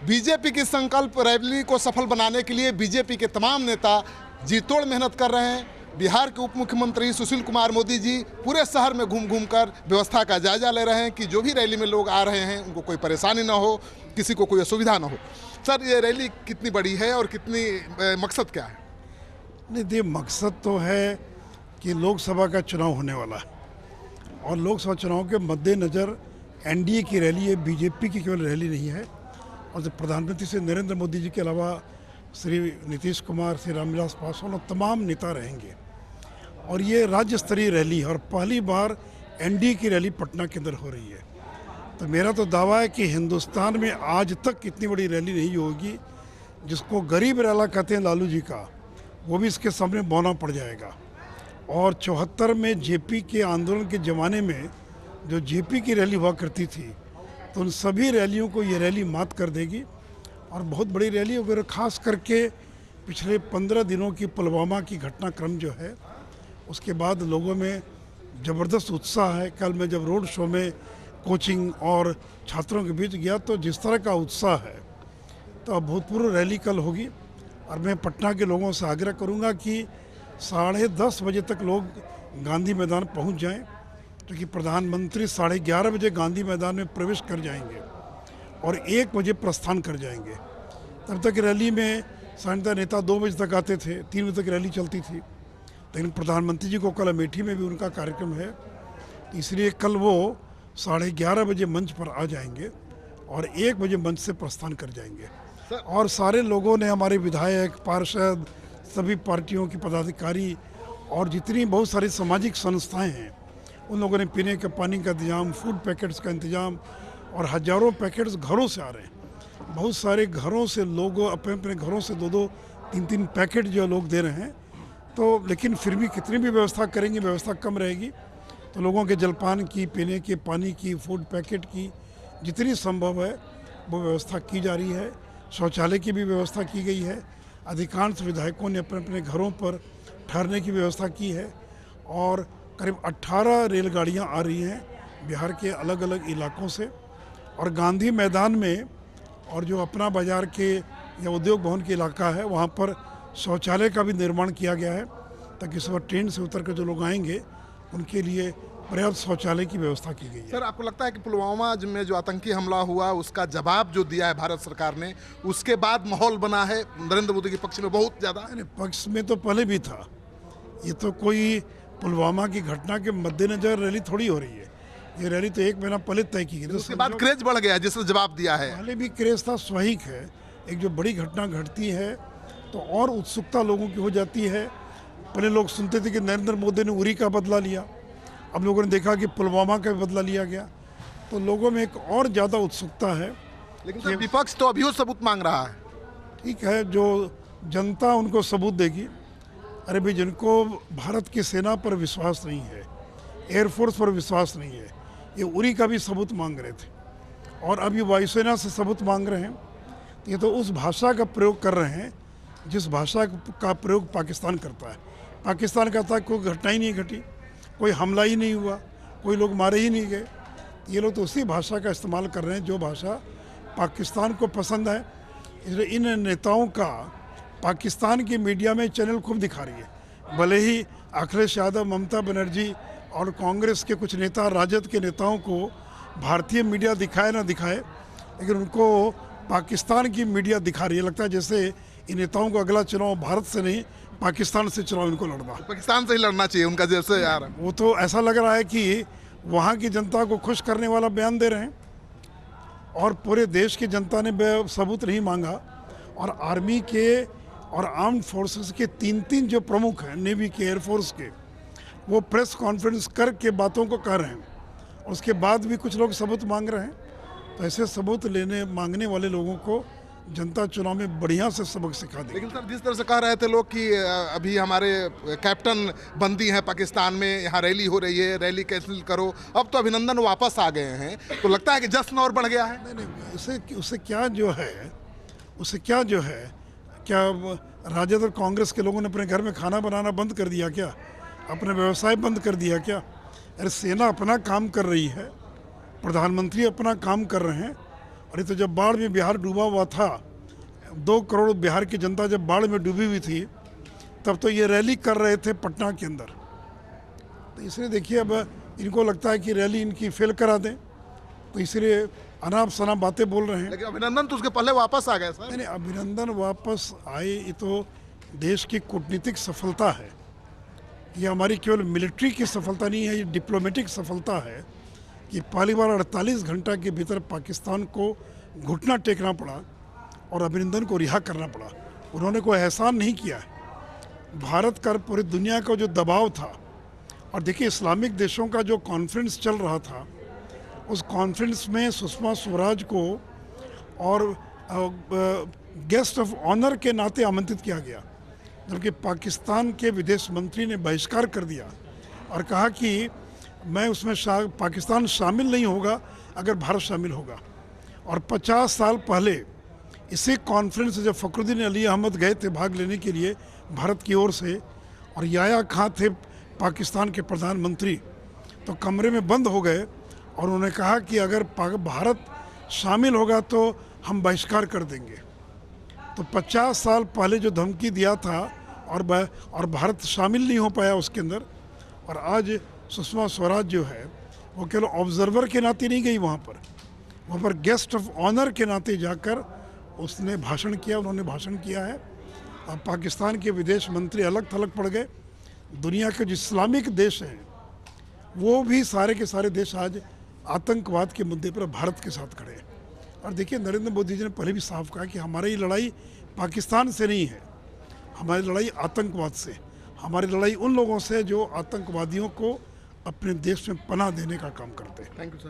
BJP की संकल्प rally को सफल बनाने के लिए बीजेपी के तमाम नेता जी तोड़ मेहनत कर रहे हैं। बिहार के उप मुख्यमंत्री सुशील कुमार मोदी जी पूरे शहर में घूम घूम कर व्यवस्था का जायजा ले रहे हैं कि जो भी रैली में लोग आ रहे हैं उनको कोई परेशानी ना हो, किसी को कोई असुविधा ना हो। सर, ये रैली कितनी बड़ी है और कितनी मकसद क्या है? नहीं, ये मकसद तो है कि लोकसभा का चुनाव होने वाला है और लोकसभा चुनाव के मद्देनज़र एनडीए की रैली है, बीजेपी की केवल रैली नहीं है। और जो प्रधानमंत्री श्री नरेंद्र मोदी जी के अलावा श्री नीतीश कुमार, श्री रामविलास पासवान और तमाम नेता रहेंगे और ये राज्य स्तरीय रैली है और पहली बार एनडीए की रैली पटना के अंदर हो रही है। तो मेरा तो दावा है कि हिंदुस्तान में आज तक इतनी बड़ी रैली नहीं होगी। जिसको गरीब रैला कहते हैं लालू जी का, वो भी इसके सामने बौना पड़ जाएगा। और 74 में जेपी के आंदोलन के ज़माने में जो जेपी की रैली हुआ करती थी, तो उन सभी रैलियों को ये रैली मात कर देगी और बहुत बड़ी रैली वगैरह। खास करके पिछले 15 दिनों की पुलवामा की घटनाक्रम जो है, उसके बाद लोगों में ज़बरदस्त उत्साह है। कल मैं जब रोड शो में कोचिंग और छात्रों के बीच गया तो जिस तरह का उत्साह है, तो अभूतपूर्व रैली कल होगी। और मैं पटना के लोगों से आग्रह करूंगा कि 10:30 बजे तक लोग गांधी मैदान पहुंच जाएं, क्योंकि प्रधानमंत्री 11:30 बजे गांधी मैदान में प्रवेश कर जाएंगे और 1 बजे प्रस्थान कर जाएंगे। तब तक रैली में साधारणतः नेता 2 बजे तक आते थे, 3 बजे तक रैली चलती थी। लेकिन प्रधानमंत्री जी को कल अमेठी में भी उनका कार्यक्रम है, इसलिए कल वो 11:30 बजे मंच पर आ जाएंगे और 1 बजे मंच से प्रस्थान कर जाएंगे। और सारे लोगों ने, हमारे विधायक, पार्षद, सभी पार्टियों के पदाधिकारी और जितनी बहुत सारी सामाजिक संस्थाएं हैं, उन लोगों ने पीने के पानी का इंतजाम, फूड पैकेट्स का इंतजाम और हज़ारों पैकेट्स घरों से आ रहे हैं। बहुत सारे घरों से लोग अपने अपने घरों से 2-2, 3-3 पैकेट जो लोग दे रहे हैं। तो लेकिन फिर भी कितनी भी व्यवस्था करेंगे, व्यवस्था कम रहेगी। तो लोगों के जलपान की, पीने के पानी की, फूड पैकेट की जितनी संभव है वो व्यवस्था की जा रही है। शौचालय की भी व्यवस्था की गई है। अधिकांश विधायकों ने अपने अपने घरों पर ठहरने की व्यवस्था की है और करीब 18 रेलगाड़ियां आ रही हैं बिहार के अलग अलग इलाकों से। और गांधी मैदान में और जो अपना बाजार के या उद्योग भवन के इलाका है, वहाँ पर शौचालय का भी निर्माण किया गया है, ताकि सुबह ट्रेन से उतर कर जो लोग आएंगे उनके लिए पर्याप्त शौचालय की व्यवस्था की गई है। सर, आपको लगता है कि पुलवामा में जो आतंकी हमला हुआ, उसका जवाब जो दिया है भारत सरकार ने, उसके बाद माहौल बना है नरेंद्र मोदी के पक्ष में बहुत ज़्यादा? पक्ष में तो पहले भी था। ये तो कोई पुलवामा की घटना के मद्देनजर रैली थोड़ी हो रही है। ये रैली तो 1 महीना पहले तय की गई। उसके बाद क्रेज बढ़ गया जिसने जवाब दिया है। पहले भी क्रेज था, स्वाभाविक है। एक जो बड़ी घटना घटती है तो और उत्सुकता लोगों की हो जाती है। पहले लोग सुनते थे कि नरेंद्र मोदी ने उरी का बदला लिया, अब लोगों ने देखा कि पुलवामा का भी बदला लिया गया, तो लोगों में एक और ज़्यादा उत्सुकता है। लेकिन विपक्ष तो अभी सबूत मांग रहा है। ठीक है, जो जनता उनको सबूत देगी। अरे भाई, जिनको भारत की सेना पर विश्वास नहीं है, एयरफोर्स पर विश्वास नहीं है, ये उरी का भी सबूत मांग रहे थे और अब ये वायुसेना से सबूत मांग रहे हैं। तो ये तो उस भाषा का प्रयोग कर रहे हैं जिस भाषा का प्रयोग पाकिस्तान करता है। पाकिस्तान कहता है कोई घटना ही नहीं घटी, कोई हमला ही नहीं हुआ, कोई लोग मारे ही नहीं गए। ये लोग तो उसी भाषा का इस्तेमाल कर रहे हैं जो भाषा पाकिस्तान को पसंद है। इसलिए इन नेताओं का पाकिस्तान की मीडिया में चैनल खूब दिखा रही है। भले ही अखिलेश यादव, ममता बनर्जी और कांग्रेस के कुछ नेता, राजद के नेताओं को भारतीय मीडिया दिखाए ना दिखाए, लेकिन उनको पाकिस्तान की मीडिया दिखा रही है। लगता है जैसे इन नेताओं को अगला चुनाव भारत से नहीं, पाकिस्तान से चुनाव इनको लड़ना। पाकिस्तान से ही लड़ना चाहिए उनका, जैसे यार वो तो ऐसा लग रहा है कि वहाँ की जनता को खुश करने वाला बयान दे रहे हैं और पूरे देश की जनता ने सबूत नहीं मांगा। और आर्मी के और आर्म्ड फोर्सेस के 3-3 जो प्रमुख हैं, नेवी के, एयरफोर्स के, वो प्रेस कॉन्फ्रेंस करके बातों को कह रहे हैं और उसके बाद भी कुछ लोग सबूत मांग रहे हैं। तो ऐसे सबूत मांगने वाले लोगों को जनता चुनाव में बढ़िया से सबक सिखा देगी। लेकिन सर, जिस तरह से कह रहे थे लोग कि अभी हमारे कैप्टन बंदी हैं पाकिस्तान में, यहाँ रैली हो रही है, रैली कैंसिल करो, अब तो अभिनंदन वापस आ गए हैं, तो लगता है कि जश्न और बढ़ गया है। नहीं, उससे क्या जो है, क्या राजद और कांग्रेस के लोगों ने अपने घर में खाना बनाना बंद कर दिया क्या? अपने व्यवसाय बंद कर दिया क्या? अरे, सेना अपना काम कर रही है, प्रधानमंत्री अपना काम कर रहे हैं और ये तो जब बाढ़ में बिहार डूबा हुआ था, 2 करोड़ बिहार की जनता जब बाढ़ में डूबी हुई थी, तब तो ये रैली कर रहे थे पटना के अंदर। तो इसलिए देखिए अब इनको लगता है कि रैली इनकी फेल करा दें, तो इसलिए अनाप शनाप बातें बोल रहे हैं। लेकिन अभिनंदन तो उसके पहले वापस आ गए सर। नहीं, अभिनंदन वापस आए ये तो देश की कूटनीतिक सफलता है। ये हमारी केवल मिलिट्री की सफलता नहीं है, ये डिप्लोमेटिक सफलता है कि पहली बार 48 घंटा के भीतर पाकिस्तान को घुटना टेकना पड़ा और अभिनंदन को रिहा करना पड़ा। उन्होंने कोई एहसान नहीं किया है। भारत का पूरी दुनिया का जो दबाव था, और देखिए इस्लामिक देशों का जो कॉन्फ्रेंस चल रहा था, उस कॉन्फ्रेंस में सुषमा स्वराज को और गेस्ट ऑफ ऑनर के नाते आमंत्रित किया गया, जबकि पाकिस्तान के विदेश मंत्री ने बहिष्कार कर दिया और कहा कि मैं उसमें पाकिस्तान शामिल नहीं होगा अगर भारत शामिल होगा। और 50 साल पहले इसी कॉन्फ्रेंस से जब फखरुद्दीन अली अहमद गए थे भाग लेने के लिए भारत की ओर से, और याया खां थे पाकिस्तान के प्रधानमंत्री, तो कमरे में बंद हो गए और उन्होंने कहा कि अगर भारत शामिल होगा तो हम बहिष्कार कर देंगे। तो 50 साल पहले जो धमकी दिया था और भारत शामिल नहीं हो पाया उसके अंदर, और आज सुषमा स्वराज जो है वो केवल ऑब्जर्वर के नाते नहीं गई वहाँ पर गेस्ट ऑफ ऑनर के नाते जाकर उसने भाषण किया। उन्होंने भाषण किया है और पाकिस्तान के विदेश मंत्री अलग थलग पड़ गए। दुनिया के जो इस्लामिक देश हैं वो भी सारे के सारे देश आज आतंकवाद के मुद्दे पर भारत के साथ खड़े हैं। और देखिए नरेंद्र मोदी जी ने पहले भी साफ कहा कि हमारी लड़ाई पाकिस्तान से नहीं है, हमारी लड़ाई आतंकवाद से, हमारी लड़ाई उन लोगों से जो आतंकवादियों को अपने देश में पनाह देने का काम करते हैं। Thank you sir.